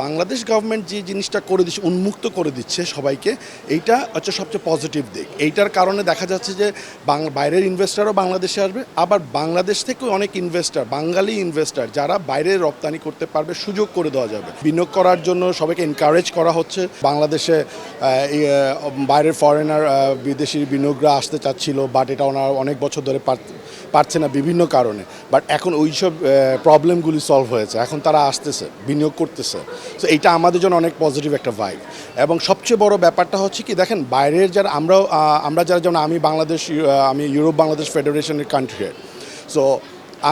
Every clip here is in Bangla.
বাংলাদেশ গভর্নমেন্ট যে জিনিসটা করে দিচ্ছে, উন্মুক্ত করে দিচ্ছে সবাইকে, এইটা হচ্ছে সবচেয়ে পজিটিভ দিক। এইটার কারণে দেখা যাচ্ছে যে বাইরের ইনভেস্টারও বাংলাদেশে আসবে, আবার বাংলাদেশ থেকেও অনেক ইনভেস্টার, বাঙালি ইনভেস্টার যারা বাইরে রপ্তানি করতে পারবে সুযোগ করে দেওয়া যাবে। বিনিয়োগ করার জন্য সবাইকে এনকারেজ করা হচ্ছে। বাংলাদেশে বাইরের ফরেনার বিদেশি বিনিয়োগরা আসতে চাচ্ছিল, বাট এটা ওনারা অনেক বছর ধরে পারছে না বিভিন্ন কারণে। বাট এখন ওইসব প্রবলেমগুলি সলভ হয়েছে, এখন তারা আসতেছে, বিনিয়োগ করতেছে। সো এইটা আমাদের জন্য অনেক পজিটিভ একটা ভাইব। এবং সবচেয়ে বড় ব্যাপারটা হচ্ছে কি, দেখেন বাইরের যারা আমরা যারা, যেমন আমি ইউরোপ বাংলাদেশ ফেডারেশনের কান্ট্রি। সো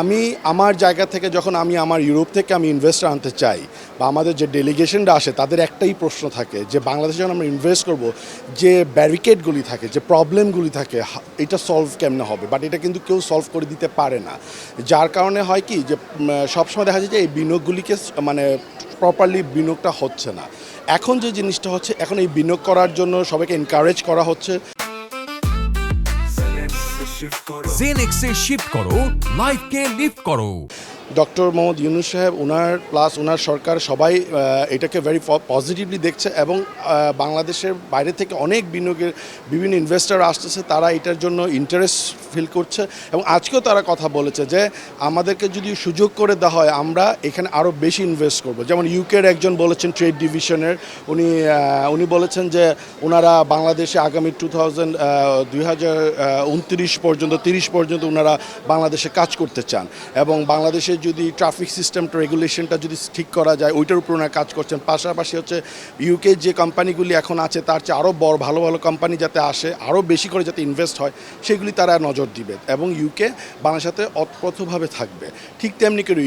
আমি আমার জায়গা থেকে যখন আমার ইউরোপ থেকে আমি ইনভেস্টার আনতে চাই, বা আমাদের যে ডেলিগেশনটা আসে তাদের একটাই প্রশ্ন থাকে যে বাংলাদেশে যখন আমরা ইনভেস্ট করব, যে ব্যারিকেডগুলি থাকে, যে প্রবলেমগুলি থাকে, এটা সলভ কেমনে হবে। বাট এটা কিন্তু কেউ সলভ করে দিতে পারে না, যার কারণে হয় কি যে সবসময় দেখা যায় যে এই বিনিয়োগগুলিকে মানে প্রপারলি বিনিয়োগটা হচ্ছে না। এখন যে জিনিসটা হচ্ছে, এখন এই বিনিয়োগ করার জন্য সবাইকে এনকারেজ করা হচ্ছে। জেনেক্সে শিফট করো, লাইফকে লিফট করো। ডক্টর মোহাম্মদ ইউনূস সাহেব, ওনার সরকার সবাই এটাকে ভেরি পজিটিভলি দেখছে, এবং বাংলাদেশের বাইরে থেকে অনেক বিভিন্ন ইনভেস্টার আসতেছে, তারা এটার জন্য ইন্টারেস্ট ফিল করছে। এবং আজকেও তারা কথা বলেছে যে আমাদেরকে যদি সুযোগ করে দেওয়া হয় আমরা এখানে আরও বেশি ইনভেস্ট করব। যেমন ইউকের একজন বলেছেন, ট্রেড ডিভিশনের, উনি বলেছেন যে ওনারা বাংলাদেশে আগামী 2029 পর্যন্ত 30 পর্যন্ত ওনারা বাংলাদেশে কাজ করতে চান, এবং বাংলাদেশে যদি ট্রাফিক সিস্টেমটা, রেগুলেশনটা যদি ঠিক করা যায় ওইটার উপর ওনারা কাজ করছেন। পাশাপাশি হচ্ছে ইউকে যে কোম্পানিগুলি এখন আছে তার চেয়ে আরও ভালো ভালো কোম্পানি যাতে আসে, আরও বেশি করে যাতে ইনভেস্ট হয়, সেগুলি তারা নজর দিবে, এবং ইউকে বাংলাদেশের সাথে অতপ্রতভাবে থাকবে। ঠিক তেমনি করে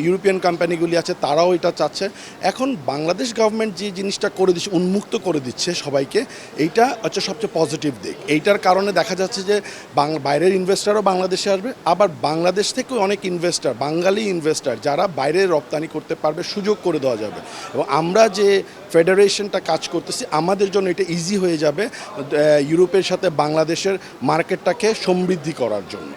ইউরোপিয়ান কোম্পানিগুলি আছে, তারাও এটা চাচ্ছে। এখন বাংলাদেশ গভর্নমেন্ট যে জিনিসটা করে দিচ্ছে, উন্মুক্ত করে দিচ্ছে সবাইকে, এইটা হচ্ছে সবচেয়ে পজিটিভ দিক। এইটার কারণে দেখা যাচ্ছে যে বাইরের ইনভেস্টারও বাংলাদেশে আসবে, আবার বাংলাদেশ থেকেও অনেক বাঙালি ইনভেস্টার যারা বাইরে রপ্তানি করতে পারবে সুযোগ করে দেওয়া যাবে। এবং আমরা যে ফেডারেশনটা কাজ করতেছি, আমাদের জন্য এটা ইজি হয়ে যাবে ইউরোপের সাথে বাংলাদেশের মার্কেটটাকে সমৃদ্ধি করার জন্য।